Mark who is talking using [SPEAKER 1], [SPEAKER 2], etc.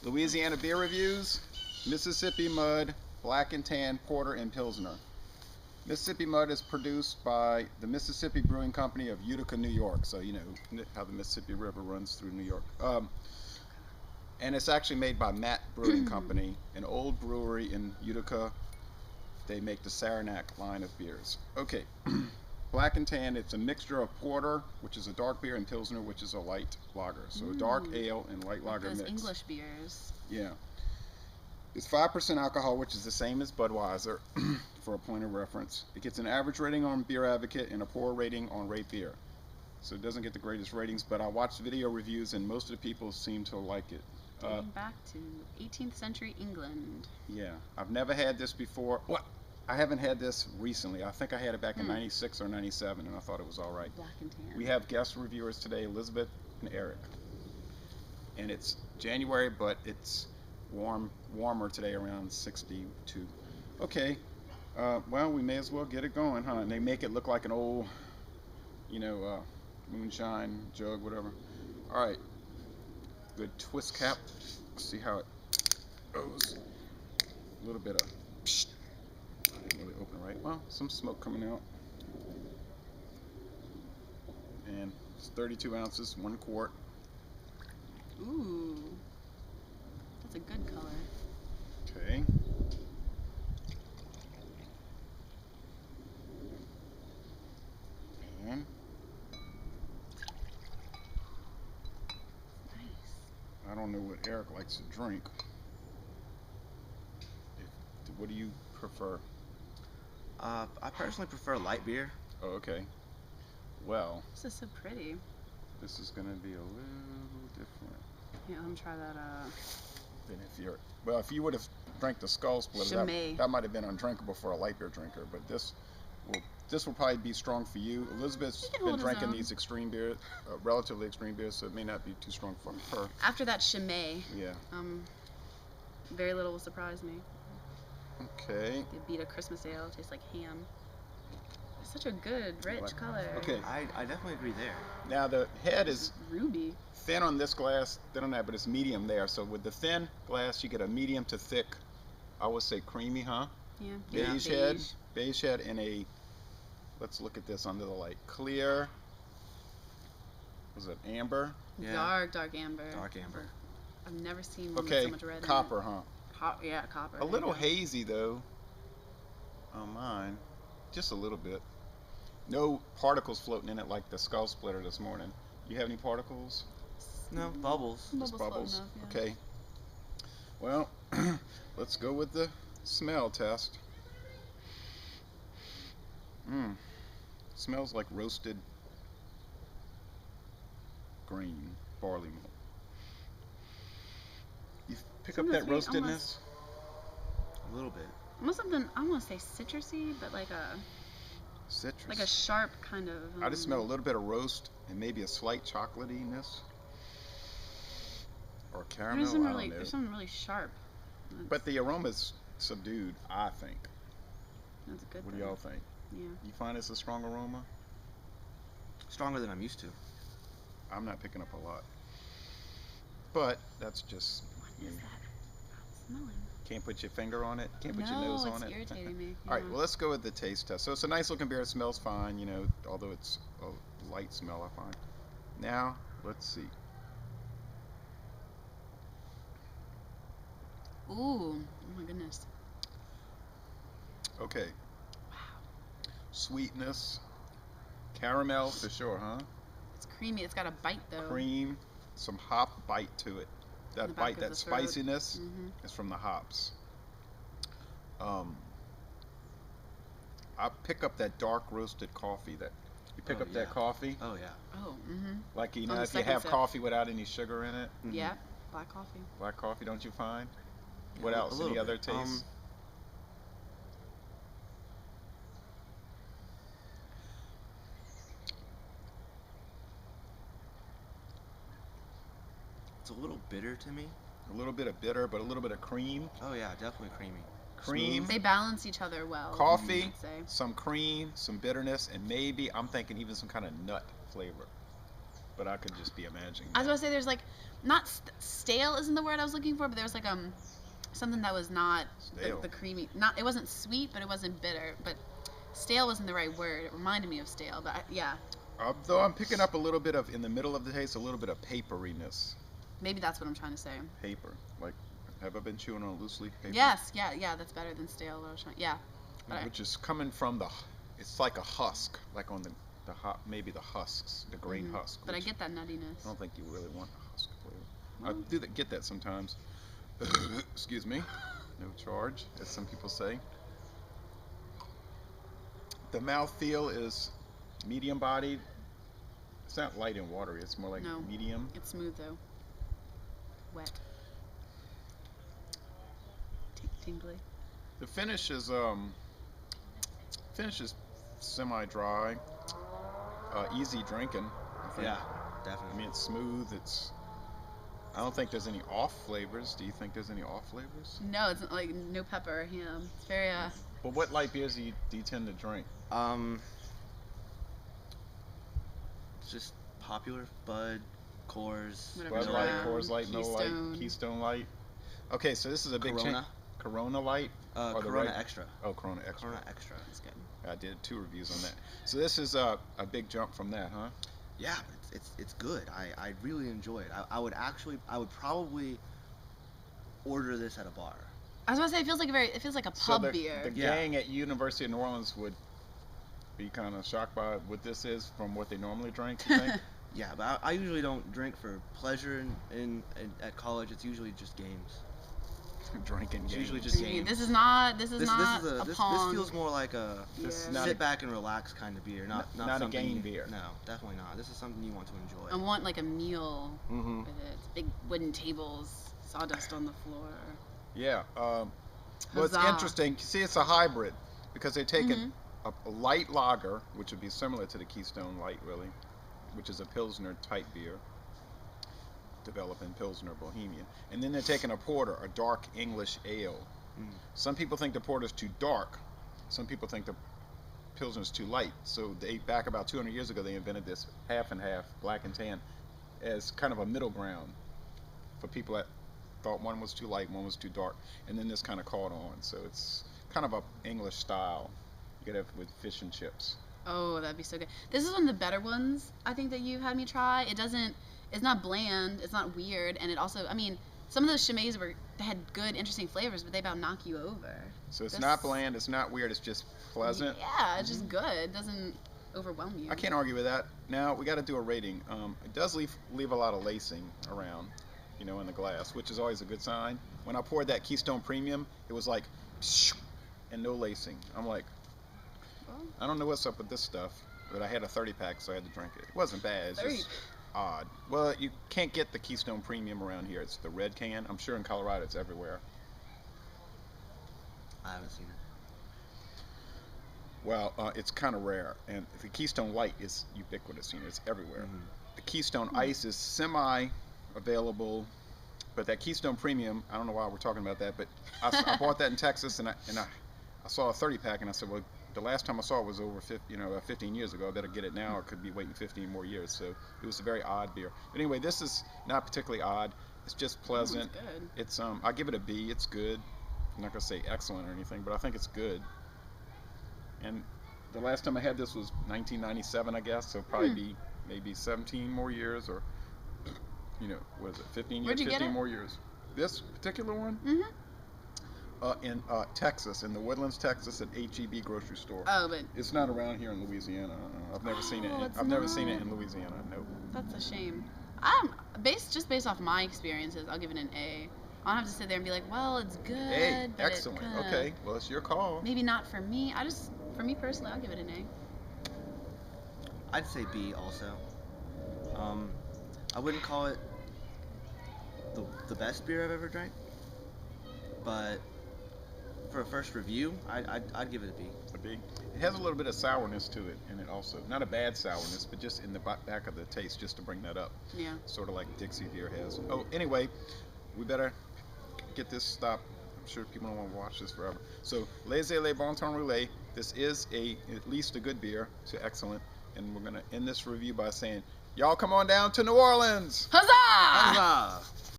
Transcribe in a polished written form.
[SPEAKER 1] Louisiana beer reviews: Mississippi Mud, Black and Tan, Porter, and Pilsner. Mississippi Mud is produced by the Mississippi Brewing Company of Utica, New York. So you know how the Mississippi River runs through New York. And it's actually made by Matt Brewing Company, an old brewery in Utica. They make the Saranac line of beers. Okay, Black and Tan, it's a mixture of porter, which is a dark beer, and Pilsner, which is a light lager. So a dark ale and light lager
[SPEAKER 2] those
[SPEAKER 1] mix.
[SPEAKER 2] English beers.
[SPEAKER 1] Yeah. It's 5% alcohol, which is the same as Budweiser, for a point of reference. It gets an average rating on Beer Advocate and a poor rating on Rate Beer. So it doesn't get the greatest ratings, but I watched video reviews and most of the people seem to like it.
[SPEAKER 2] Dating back to 18th century England.
[SPEAKER 1] Yeah, I've never had this before. What? I haven't had this recently. I think I had it back in 96 or 97, and I thought it was all right.
[SPEAKER 2] Black and Tan.
[SPEAKER 1] We have guest reviewers today, Elizabeth and Eric. And it's January, but it's warmer today, around 62. Okay, well, we may as well get it going, huh? And they make it look like an old, moonshine jug, whatever. All right, good twist cap. Let's see how it goes. A little bit of, I didn't really open right. Well, some smoke coming out. And it's 32 ounces, 1 quart.
[SPEAKER 2] Ooh, that's a good color.
[SPEAKER 1] Okay. And
[SPEAKER 2] Nice.
[SPEAKER 1] I don't know what Eric likes to drink. What do you prefer?
[SPEAKER 3] I personally prefer light beer.
[SPEAKER 1] Oh, okay. Well,
[SPEAKER 2] This is so pretty.
[SPEAKER 1] this is gonna be a little different
[SPEAKER 2] Yeah, let me try that.
[SPEAKER 1] than if you're. Well, if you would have drank the Skull Splitter,
[SPEAKER 2] Chimay.
[SPEAKER 1] that might have been undrinkable for a light beer drinker. But this will probably be strong for you. Elizabeth's
[SPEAKER 2] He can
[SPEAKER 1] been
[SPEAKER 2] hold his
[SPEAKER 1] drinking
[SPEAKER 2] own.
[SPEAKER 1] these extreme beers, relatively extreme beers, so it may not be too strong for her.
[SPEAKER 2] After that Chimay,
[SPEAKER 1] Yeah.
[SPEAKER 2] very little will surprise me.
[SPEAKER 1] Okay.
[SPEAKER 2] It beat a Christmas ale. It tastes like ham. It's such a good, rich color.
[SPEAKER 1] Okay.
[SPEAKER 3] I definitely agree there.
[SPEAKER 1] Now the head is
[SPEAKER 2] Ruby.
[SPEAKER 1] thin on this glass, thin on that, but it's medium there. So with the thin glass, you get a medium to thick, I would say creamy, huh?
[SPEAKER 2] Yeah.
[SPEAKER 1] Beige head, and a, let's look at this under the light, clear, was it amber?
[SPEAKER 3] Yeah.
[SPEAKER 2] Dark amber.
[SPEAKER 3] Dark amber.
[SPEAKER 2] I've never seen one with
[SPEAKER 1] Okay,
[SPEAKER 2] so much red
[SPEAKER 1] copper, huh?
[SPEAKER 2] in it. Yeah, copper.
[SPEAKER 1] A
[SPEAKER 2] there you
[SPEAKER 1] little
[SPEAKER 2] go.
[SPEAKER 1] hazy though on mine, just a little bit. No particles floating in it like the Skull Splitter this morning. You have any particles?
[SPEAKER 3] No, bubbles.
[SPEAKER 1] Just
[SPEAKER 2] floating
[SPEAKER 1] bubbles.
[SPEAKER 2] up, yeah.
[SPEAKER 1] Okay. Well, let's go with the smell test. Smells like roasted grain, barley malt. You pick up that
[SPEAKER 2] Almost sweet,
[SPEAKER 1] roastedness?
[SPEAKER 3] A little bit.
[SPEAKER 2] Almost something, I want to say citrusy, but like a
[SPEAKER 1] Citrus.
[SPEAKER 2] sharp kind of.
[SPEAKER 1] I just smell a little bit of roast and maybe a slight chocolatiness. Or caramel, I don't know.
[SPEAKER 2] There's something really sharp.
[SPEAKER 1] But the aroma's subdued, I think.
[SPEAKER 2] That's good.
[SPEAKER 1] What do
[SPEAKER 2] though.
[SPEAKER 1] y'all think?
[SPEAKER 2] Yeah.
[SPEAKER 1] You find it's a strong aroma?
[SPEAKER 3] Stronger than I'm used to.
[SPEAKER 1] I'm not picking up a lot. But that's just
[SPEAKER 2] What is that? I'm smelling.
[SPEAKER 1] can't put your finger on it, can't put your nose on
[SPEAKER 2] it's
[SPEAKER 1] it.
[SPEAKER 2] irritating me.
[SPEAKER 1] All right,
[SPEAKER 2] yeah.
[SPEAKER 1] well, let's go with the taste test. So it's a nice looking beer. It smells fine, although it's a light smell, I find. Now, let's see.
[SPEAKER 2] Ooh, oh my goodness.
[SPEAKER 1] Okay. Sweetness, caramel for sure, huh?
[SPEAKER 2] It's creamy. It's got a bite though.
[SPEAKER 1] Cream, some hop bite to it.
[SPEAKER 2] the
[SPEAKER 1] That
[SPEAKER 2] back
[SPEAKER 1] bite,
[SPEAKER 2] of
[SPEAKER 1] that
[SPEAKER 2] the throat.
[SPEAKER 1] spiciness
[SPEAKER 2] Mhm.
[SPEAKER 1] is from the hops. I pick up that dark roasted coffee. That you pick
[SPEAKER 3] Oh,
[SPEAKER 1] up that
[SPEAKER 3] yeah.
[SPEAKER 1] coffee,
[SPEAKER 3] Oh yeah.
[SPEAKER 2] Oh, mhm.
[SPEAKER 1] like
[SPEAKER 2] On the
[SPEAKER 1] if you
[SPEAKER 2] second
[SPEAKER 1] have
[SPEAKER 2] sip.
[SPEAKER 1] coffee without any sugar in it.
[SPEAKER 3] Mhm.
[SPEAKER 2] Yeah. Black coffee.
[SPEAKER 1] Black coffee, don't you find?
[SPEAKER 3] Yeah,
[SPEAKER 1] What
[SPEAKER 3] a
[SPEAKER 1] else?
[SPEAKER 3] little
[SPEAKER 1] Any other
[SPEAKER 3] bit.
[SPEAKER 1] tastes?
[SPEAKER 3] It's a little bitter to me.
[SPEAKER 1] A little bit of bitter, but a little bit of cream.
[SPEAKER 3] Oh yeah, definitely creamy.
[SPEAKER 1] Cream,
[SPEAKER 2] They balance each other well.
[SPEAKER 1] coffee,
[SPEAKER 2] I'd say.
[SPEAKER 1] some cream, some bitterness, and maybe I'm thinking even some kind of nut flavor. but I could just be imagining.
[SPEAKER 2] I was about to say there's like, not stale isn't the word I was looking for, but there was like something that was not the creamy. Not, it wasn't sweet, but it wasn't bitter. But stale wasn't the right word. It reminded me of stale, but yeah.
[SPEAKER 1] Though I'm picking up a little bit of, in the middle of the taste, a little bit of paperiness.
[SPEAKER 2] Maybe that's what I'm trying to say.
[SPEAKER 1] Paper, like, have I been chewing on loose leaf paper?
[SPEAKER 2] Yes, yeah, that's better than stale. Yeah.
[SPEAKER 1] Which is coming from it's like a husk, like on the maybe the husks, the grain husk.
[SPEAKER 2] But I get that nuttiness.
[SPEAKER 1] I don't think you really want a husk flavor. I do get that sometimes. Excuse me. No charge, as some people say. The mouthfeel is medium bodied. It's not light and watery. It's more like medium.
[SPEAKER 2] It's smooth though. Wet. Tingly.
[SPEAKER 1] The finish is semi-dry, easy drinking. I think.
[SPEAKER 3] Yeah, definitely.
[SPEAKER 1] I mean, it's smooth. I don't think there's any off flavors. Do you think there's any off flavors?
[SPEAKER 2] No, it's like no pepper or ham. It's very
[SPEAKER 1] But what light beers do you tend to drink?
[SPEAKER 3] Just popular Bud, Coors,
[SPEAKER 2] Whatever.
[SPEAKER 1] Bud Light, Coors Light, Miller
[SPEAKER 2] Keystone.
[SPEAKER 1] Light, Keystone Light. Okay, so this is a big change.
[SPEAKER 3] Corona.
[SPEAKER 1] Corona Light. Or the
[SPEAKER 3] Corona Extra.
[SPEAKER 1] Oh, Corona Extra.
[SPEAKER 3] Corona Extra.
[SPEAKER 2] That's good.
[SPEAKER 1] I did 2 reviews on that. So this is a big jump from that, huh?
[SPEAKER 3] Yeah, but it's good. I really enjoy it. I would probably order this at a bar.
[SPEAKER 2] I was gonna say it feels like a pub beer.
[SPEAKER 1] The gang at University of New Orleans would be kind of shocked by what this is from what they normally drink, you think?
[SPEAKER 3] Yeah, but I usually don't drink for pleasure at college. It's usually just games.
[SPEAKER 1] Drinking
[SPEAKER 3] It's
[SPEAKER 1] games.
[SPEAKER 3] usually just games.
[SPEAKER 2] This is not a
[SPEAKER 3] this
[SPEAKER 2] pong.
[SPEAKER 3] feels more like a sit back and relax kind of beer, not
[SPEAKER 1] a
[SPEAKER 3] something
[SPEAKER 1] game beer.
[SPEAKER 3] No, definitely not. This is something you want to enjoy.
[SPEAKER 2] I want like a meal
[SPEAKER 1] Mm-hmm.
[SPEAKER 2] with it. Big wooden tables, sawdust on the floor.
[SPEAKER 1] Yeah. Well, it's
[SPEAKER 2] Huzzah.
[SPEAKER 1] interesting. See, it's a hybrid because they're taking a light lager, which would be similar to the Keystone Light, really, which is a Pilsner type beer, developed in Pilsner, Bohemia. And then they're taking a porter, a dark English ale. Some people think the porter's too dark. Some people think the Pilsner's too light. So back about 200 years ago, they invented this half and half, black and tan, as kind of a middle ground for people that thought one was too light, one was too dark. And then this kind of caught on. So it's kind of a English style. You could have with fish and chips.
[SPEAKER 2] Oh, that'd be so good. This is one of the better ones I think that you had me try. It's not bland, it's not weird, and it also, I mean, some of those chimets they had good, interesting flavors, but they about knock you over.
[SPEAKER 1] So it's not bland, it's not weird, it's just pleasant.
[SPEAKER 2] Yeah, it's just good. It doesn't overwhelm you.
[SPEAKER 1] I can't argue with that. Now we got to do a rating. It does leave a lot of lacing around, in the glass, which is always a good sign. When I poured that Keystone Premium, it was like, and no lacing. I'm like, I don't know what's up with this stuff, but I had a 30-pack, so I had to drink it. It wasn't bad. It's just odd. Well, you can't get the Keystone Premium around here. It's the red can. I'm sure in Colorado it's everywhere.
[SPEAKER 3] I haven't seen it.
[SPEAKER 1] Well, it's kind of rare, and the Keystone Light is ubiquitous. It's everywhere. The Keystone Ice is semi-available, but that Keystone Premium, I don't know why we're talking about that, but I bought that in Texas, and I saw a 30-pack, and I said, well, the last time I saw it was over 15 years ago. I better get it now, or could be waiting 15 more years. So it was a very odd beer. But anyway, this is not particularly odd. It's just pleasant.
[SPEAKER 2] It's
[SPEAKER 1] It's
[SPEAKER 2] good.
[SPEAKER 1] I give it a B. It's good. I'm not gonna say excellent or anything, but I think it's good. And the last time I had this was 1997, I guess. So probably be maybe 17 more years, or what is it? 15 years.
[SPEAKER 2] Where'd you
[SPEAKER 1] 15
[SPEAKER 2] get it?
[SPEAKER 1] more years. This particular one.
[SPEAKER 2] Mm-hmm.
[SPEAKER 1] In Texas, in the Woodlands, Texas, at HEB grocery store.
[SPEAKER 2] Oh, but
[SPEAKER 1] It's not around here in Louisiana. I've never seen it.
[SPEAKER 2] it's
[SPEAKER 1] I've never seen it
[SPEAKER 2] not.
[SPEAKER 1] in Louisiana. Nope.
[SPEAKER 2] that's a shame. Based off my experiences, I'll give it an A. I don't have to sit there and be like, well, it's good.
[SPEAKER 1] Hey,
[SPEAKER 2] but it
[SPEAKER 1] excellent.
[SPEAKER 2] kinda-
[SPEAKER 1] Okay, well, it's your call.
[SPEAKER 2] Maybe not for me. For me personally, I'll give it an A.
[SPEAKER 3] I'd say B also. I wouldn't call it the best beer I've ever drank, but for a first review, I'd give it a B.
[SPEAKER 1] A B. It has a little bit of sourness to it in it also. Not a bad sourness, but just in the back of the taste, just to bring that up.
[SPEAKER 2] Yeah.
[SPEAKER 1] Sort of like Dixie beer has. Oh, anyway, we better get this stopped. I'm sure people don't want to watch this forever. So, Laissez-les Bon Temps Roulé. This is at least a good beer to excellent. And we're going to end this review by saying Y'all come on down to New Orleans.
[SPEAKER 2] Huzzah!
[SPEAKER 3] Huzzah!